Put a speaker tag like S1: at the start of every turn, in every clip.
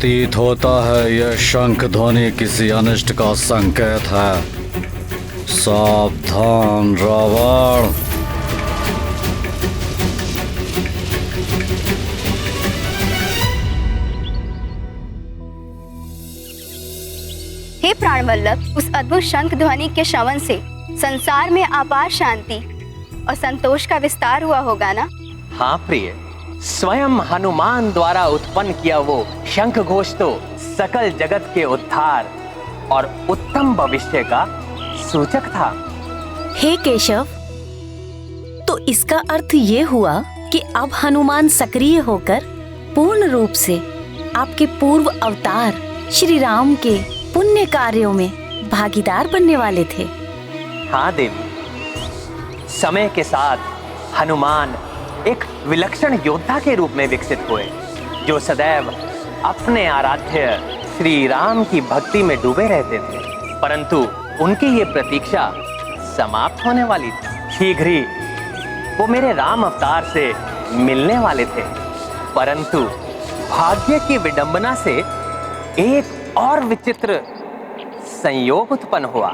S1: प्रतीत होता है यह शंख ध्वनि किसी अनिष्ट का संकेत है। सावधान रावण।
S2: हे प्राणवल्लभ, उस अद्भुत शंख ध्वनि के श्रवण से संसार में अपार शांति और संतोष का विस्तार हुआ होगा ना?
S3: हाँ प्रिय, स्वयं हनुमान द्वारा उत्पन्न किया वो शंख घोष तो सकल जगत के उद्धार और उत्तम भविष्य का सूचक था।
S4: हे केशव, तो इसका अर्थ ये हुआ कि अब हनुमान सक्रिय होकर पूर्ण रूप से आपके पूर्व अवतार श्री राम के पुण्य कार्यों में भागीदार बनने वाले थे।
S3: हाँ देवी, समय के साथ हनुमान एक विलक्षण योद्धा के रूप में विकसित हुए, जो सदैव अपने आराध्य श्री राम की भक्ति में डूबे रहते थे। परंतु उनकी ये प्रतीक्षा समाप्त होने वाली थी। शीघ्र ही वो मेरे राम अवतार से मिलने वाले थे। परंतु भाग्य की विडंबना से एक और विचित्र संयोग उत्पन्न हुआ।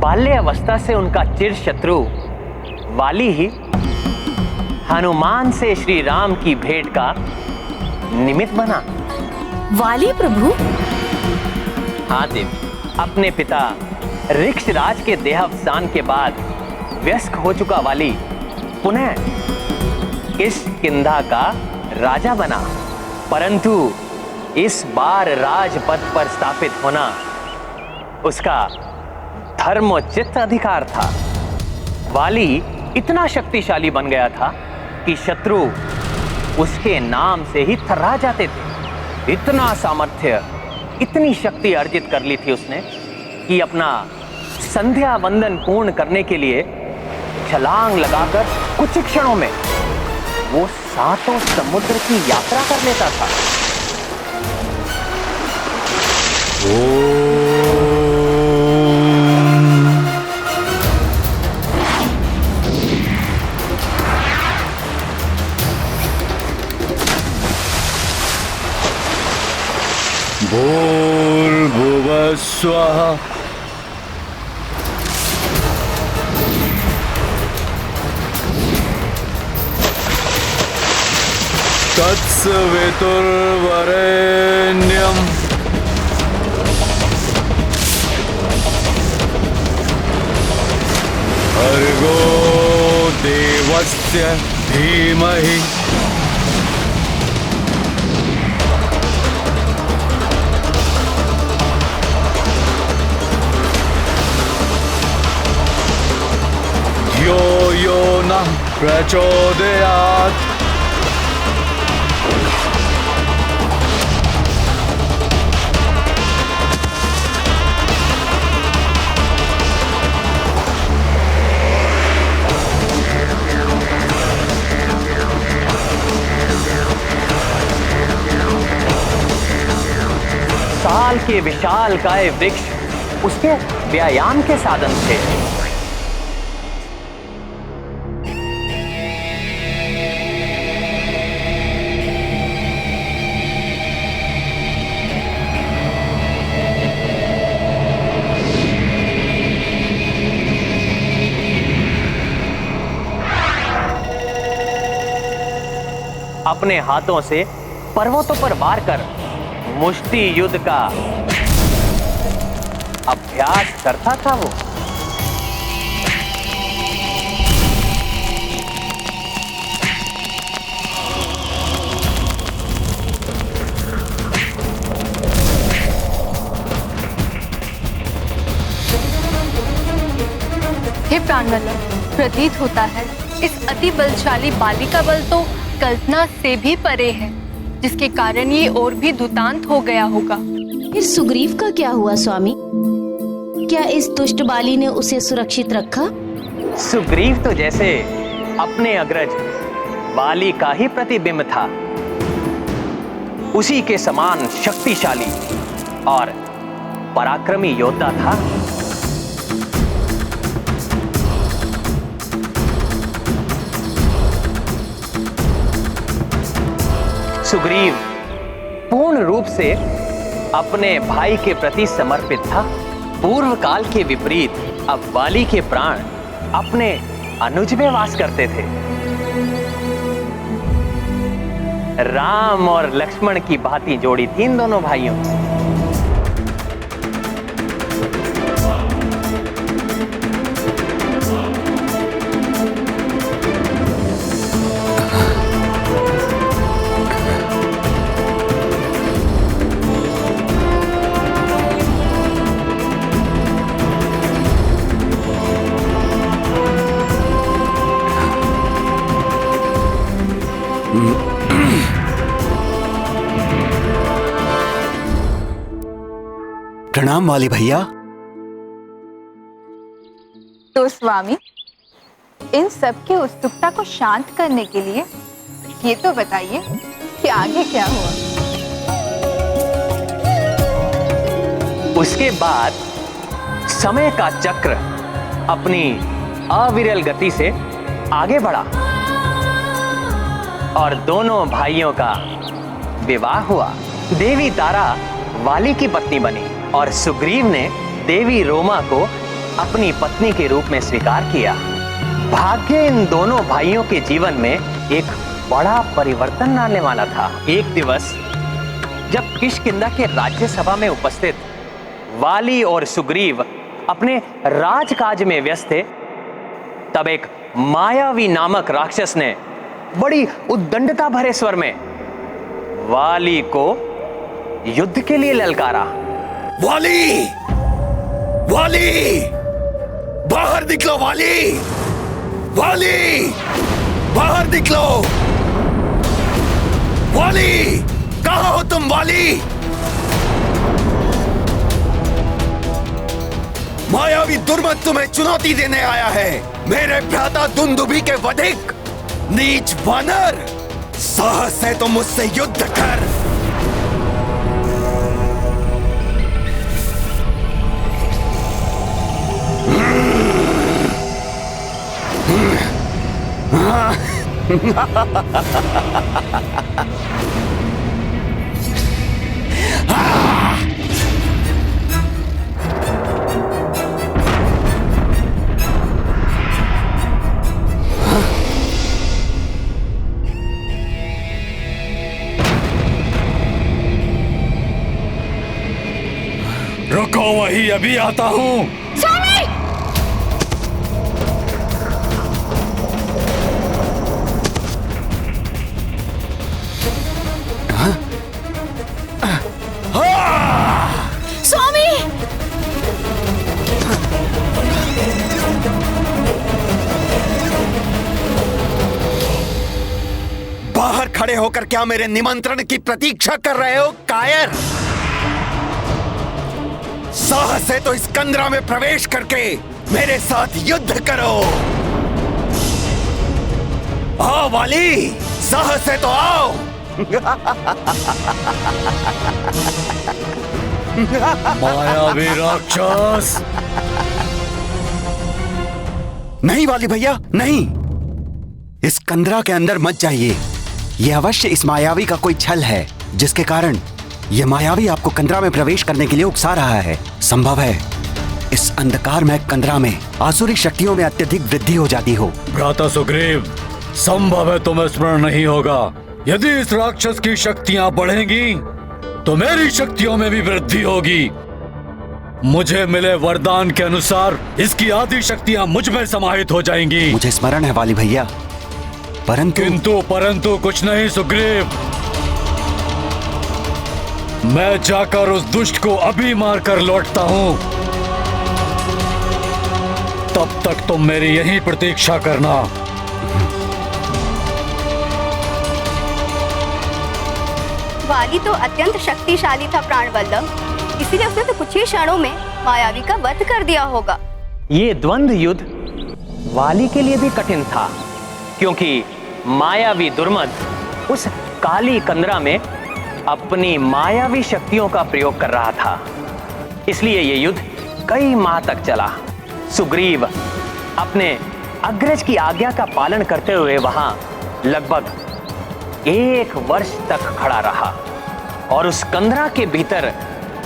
S3: बाल्य अवस्था से उनका चिर शत्रु वाली ही हनुमान से श्री राम की भेंट का निमित्त बना।
S4: वाली प्रभु?
S3: हाँ देवी, अपने पिता ऋक्षराज के देहावसान के बाद वयस्क हो चुका वाली पुनः इस किंधा का राजा बना। परंतु इस बार राजपद पर स्थापित होना उसका धर्मोचित अधिकार था। वाली इतना शक्तिशाली बन गया था कि शत्रु उसके नाम से ही थर्रा जाते थे। इतना सामर्थ्य, इतनी शक्ति अर्जित कर ली थी उसने कि अपना संध्या वंदन पूर्ण करने के लिए छलांग लगाकर कुछ ही क्षणों में वो 7 समुद्र की यात्रा कर लेता था।
S1: भूर्भुवः स्वः। तत्सवितुर्वरेण्यम्। भर्गो देवस्य धीमहि। धियो यो नः प्रचोदयात्।
S3: साल के विशाल काय वृक्ष उसके व्यायाम के साधन थे। अपने हाथों से पर्वतों पर वार कर मुष्टि युद्ध का अभ्यास करता था वो।
S2: हे प्राणवल्लभ, प्रतीत होता है इस अति बलशाली बाली का बल तो कल्पना से भी परे है, जिसके कारण ये और भी दुतांत हो गया होगा।
S4: फिर सुग्रीव का क्या हुआ स्वामी? क्या इस दुष्ट बाली ने उसे सुरक्षित रखा?
S3: सुग्रीव तो जैसे अपने अग्रज बाली का ही प्रतिबिंब था, उसी के समान शक्तिशाली और पराक्रमी योद्धा था। सुग्रीव पूर्ण रूप से अपने भाई के प्रति समर्पित था। पूर्व काल के विपरीत अब वाली के प्राण अपने अनुज में वास करते थे। राम और लक्ष्मण की भांति जोड़ी थी इन दोनों भाइयों की।
S5: प्रणाम वाली भैया।
S6: तो स्वामी, इन सब की उत्सुकता को शांत करने के लिए ये तो बताइए कि आगे क्या हुआ।
S3: उसके बाद समय का चक्र अपनी अविरल गति से आगे बढ़ा और दोनों भाइयों का विवाह हुआ। देवी तारा वाली की पत्नी बनी और सुग्रीव ने देवी रोमा को अपनी पत्नी के रूप में स्वीकार किया। भाग्य इन दोनों भाइयों के जीवन में एक बड़ा परिवर्तन लाने वाला था। एक दिवस जब किष्किंधा के राज्यसभा में उपस्थित वाली और सुग्रीव अपने राजकाज में व्यस्त थे, तब एक मायावी नामक राक्षस ने बड़ी उद्दंडता भरे स्वर में वाली को युद्ध के लिए ललकारा।
S5: वाली! वाली! बाहर निकलो वाली! वाली! बाहर निकलो! वाली! कहाँ हो तुम वाली? मायावी दुर्मत तुम्हें चुनौती देने आया है। मेरे भ्राता दुंदुभी के वधिक नीच वानर, साहस है तो मुझसे युद्ध कर।
S1: रुको, वही अभी आता हूँ।
S4: स्वामी!
S5: बाहर खड़े होकर क्या मेरे निमंत्रण की प्रतीक्षा कर रहे हो कायर? साहस है तो इस कंदरा में प्रवेश करके मेरे साथ युद्ध करो। आओ वाली, साहस है तो आओ।
S1: मायावी राक्षस!
S5: नहीं वाली भैया, नहीं। इस कंदरा के अंदर मत जाइए। यह अवश्य इस मायावी का कोई छल है, जिसके कारण यह मायावी आपको कंदरा में प्रवेश करने के लिए उकसा रहा है। संभव है इस अंधकारमय कंदरा में आसुरी शक्तियों में अत्यधिक वृद्धि हो जाती हो।
S1: भ्राता सुग्रीव, संभव है तुम्हें स्मरण नहीं होगा। यदि इस राक्षस की शक्तियां बढ़ेंगी तो मेरी शक्तियों में भी वृद्धि होगी। मुझे मिले वरदान के अनुसार इसकी आदि शक्तियां मुझ में समाहित हो जाएंगी।
S5: मुझे स्मरण है वाली भैया,
S1: परंतु कुछ नहीं सुग्रीव। मैं जाकर उस दुष्ट को अभी मारकर लौटता हूं। तब तक तुम मेरी यहीं प्रतीक्षा करना।
S7: वाली तो अत्यंत शक्तिशाली था प्राणवल्लभ, इसीलिए उसने तो कुछ ही क्षणों में मायावी का वध कर दिया होगा।
S3: ये द्वंद्व युद्ध वाली के लिए भी कठिन था, क्योंकि मायावी दुर्मद उस काली कंदरा में अपनी मायावी शक्तियों का प्रयोग कर रहा था। इसलिए ये युद्ध कई माह तक चला। सुग्रीव अपने अग्रज की आज्ञा का पालन करते हुए वहां लगभग 1 वर्ष तक खड़ा रहा। और उस कंदरा के भीतर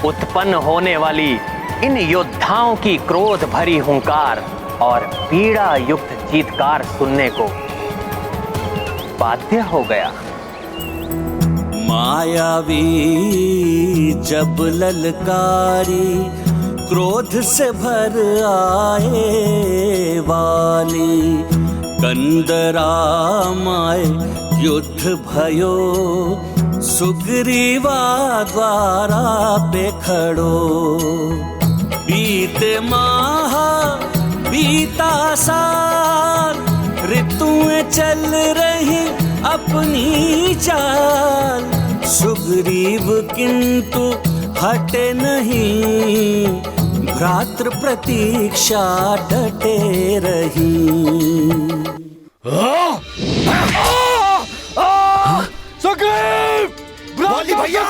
S3: उत्पन्न होने वाली इन योद्धाओं की क्रोध भरी हुंकार और पीड़ा युक्त चीत्कार सुनने को बाध्य हो गया।
S8: मायावी जब ललकारी क्रोध से भर आए वाली, कंदरा माए युद्ध भयो सुग्रीवा द्वारा पे खड़ो। बीते माह बीता साल, ऋतुएं चल रही अपनी चाल, सुग्रीव किंतु हटे नहीं, भ्रातृ प्रतीक्षा डटे रही।
S1: सुग्रीव!
S5: वाली भैया!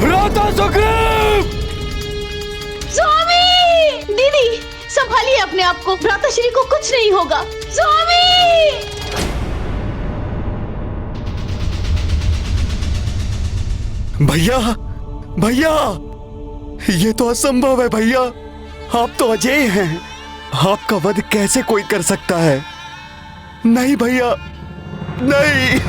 S1: भ्राता सुग्रीव!
S9: स्वामी! दीदी संभालिए अपने आप को, भ्राताश्री को कुछ नहीं होगा। स्वामी!
S5: भैया भैया, ये तो असंभव है भैया। आप तो अजय हैं, आपका वध कैसे कोई कर सकता है? नहीं भैया, नहीं।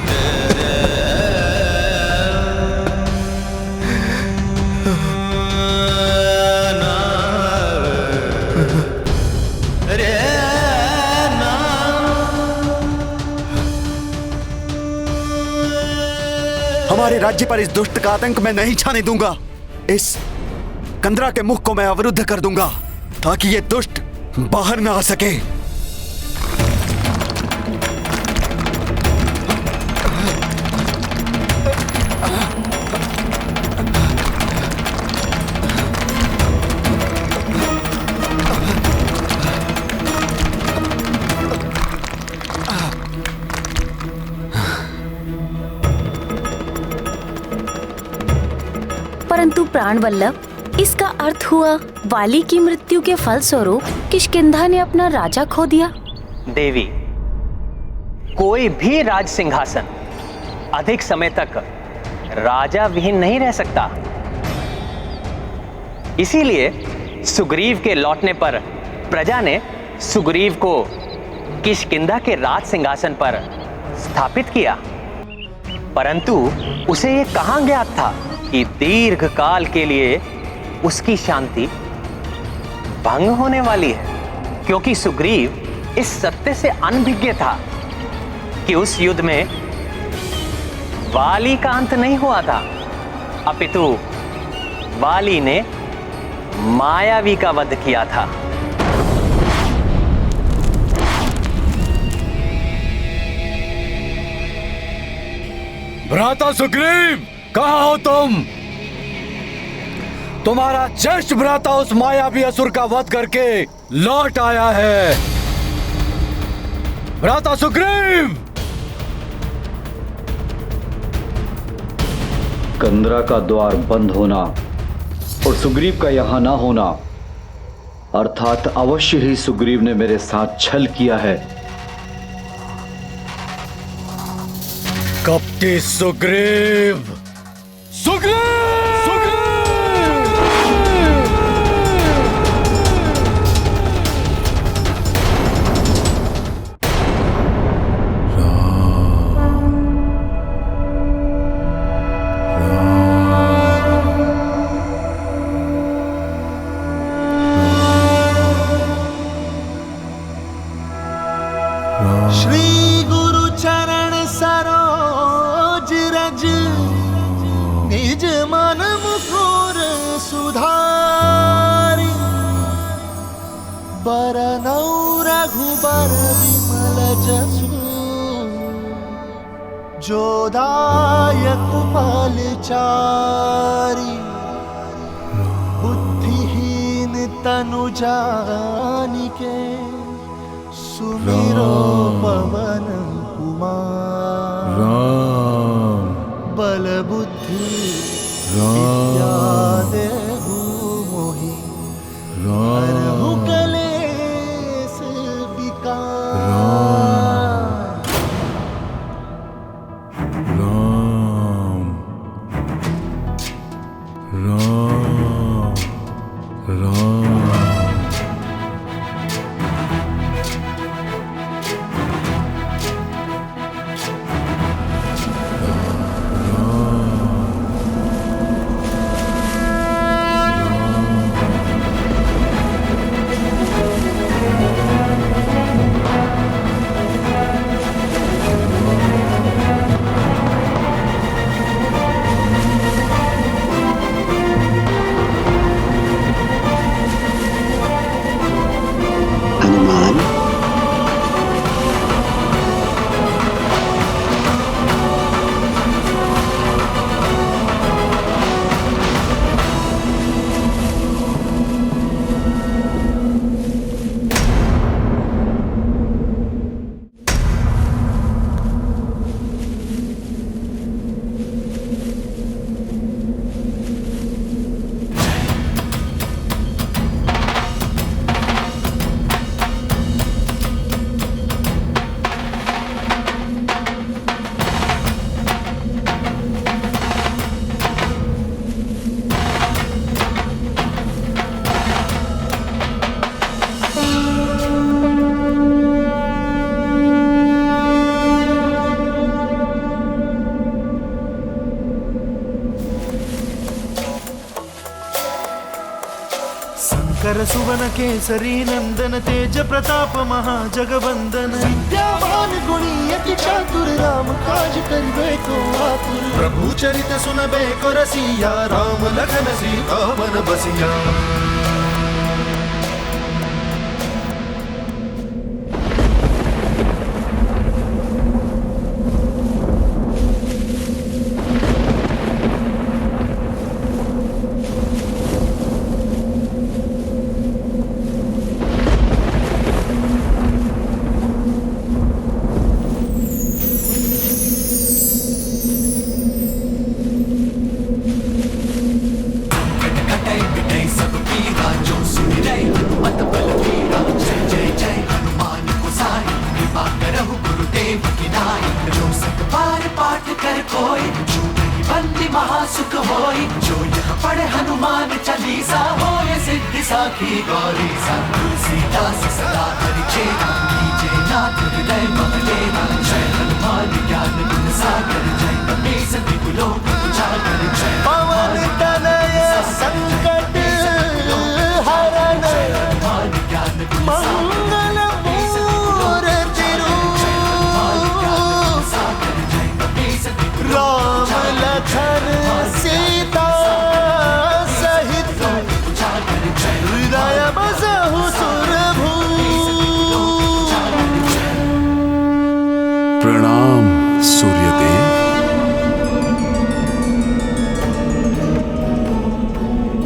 S5: हमारे राज्य पर इस दुष्ट का आतंक मैं नहीं छाने दूंगा। इस कंदरा के मुख को मैं अवरुद्ध कर दूंगा ताकि ये दुष्ट बाहर ना आ सके।
S4: परंतु प्राणवल्लभ, इसका अर्थ हुआ वाली की मृत्यु के फलस्वरूप किष्किंधा ने अपना राजा खो दिया।
S3: देवी, कोई भी राज सिंहासन अधिक समय तक राजा विहीन नहीं रह सकता। इसीलिए सुग्रीव के लौटने पर प्रजा ने सुग्रीव को किष्किंधा के राज सिंहासन पर स्थापित किया। परंतु उसे यह कहां ज्ञात था कि दीर्घ काल के लिए उसकी शांति भंग होने वाली है, क्योंकि सुग्रीव इस सत्य से अनभिज्ञ था कि उस युद्ध में वाली का अंत नहीं हुआ था, अपितु वाली ने मायावी का वध किया था।
S1: भ्राता सुग्रीव, कहाँ हो तुम? तुम्हारा ज्येष्ठ भ्राता उस मायावी असुर का वध करके लौट आया है। भ्राता सुग्रीव!
S10: कंदरा का द्वार बंद होना और सुग्रीव का यहां ना होना, अर्थात अवश्य ही सुग्रीव ने मेरे साथ छल किया है।
S1: कपटी सुग्रीव! सुग्रीव!
S8: श्री गुरु चरण सरोज रज, निज मन मुकुर सुधारी, बरनौ रघुबर विमल जसु, जो दायक फल चारी, बुद्धिहीन तनु जानिके, सुमिरो पवन कुमार। बल बुद्धि विद्या देहु मोहि, हरहु कलेश विकार। शंकर सुवन केसरी नंदन तेज प्रताप महाजगवंदन विद्यावान गुणी अति चातुर राम काज करिबे को आतुर प्रभु चरित सुनबे को रसिया राम लखन सीता मन बसिया।
S11: प्रणाम सूर्यदेव।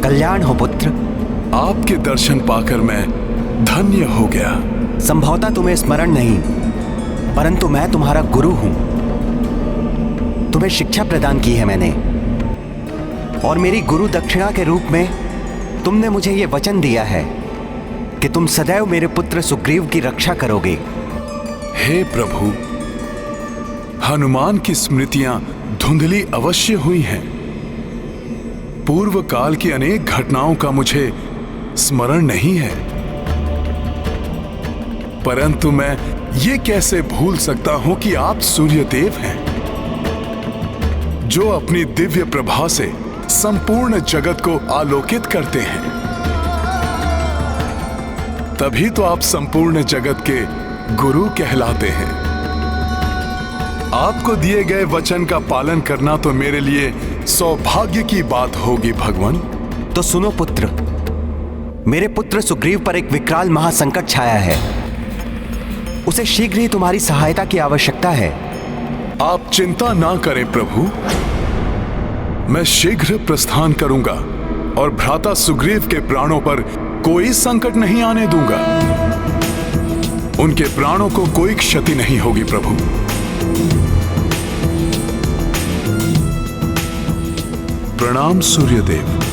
S5: कल्याण हो पुत्र।
S11: आपके दर्शन पाकर मैं धन्य हो गया।
S5: संभवतः तुम्हें स्मरण नहीं, परंतु मैं तुम्हारा गुरु हूं। तुम्हें शिक्षा प्रदान की है मैंने, और मेरी गुरु दक्षिणा के रूप में तुमने मुझे यह वचन दिया है कि तुम सदैव मेरे पुत्र सुग्रीव की रक्षा करोगे।
S11: हे प्रभु, हनुमान की स्मृतियां धुंधली अवश्य हुई हैं। पूर्व काल की अनेक घटनाओं का मुझे स्मरण नहीं है, परंतु मैं ये कैसे भूल सकता हूं कि आप सूर्यदेव हैं, जो अपनी दिव्य प्रभा से संपूर्ण जगत को आलोकित करते हैं। तभी तो आप संपूर्ण जगत के गुरु कहलाते हैं। आपको दिए गए वचन का पालन करना तो मेरे लिए सौभाग्य की बात होगी भगवान।
S5: तो सुनो पुत्र, मेरे पुत्र सुग्रीव पर एक विकराल महासंकट छाया है। उसे शीघ्र ही तुम्हारी सहायता की आवश्यकता है।
S11: आप चिंता ना करें प्रभु, मैं शीघ्र प्रस्थान करूंगा और भ्राता सुग्रीव के प्राणों पर कोई संकट नहीं आने दूंगा। उनके प्राणों को कोई क्षति नहीं होगी प्रभु। प्रणाम सूर्यदेव।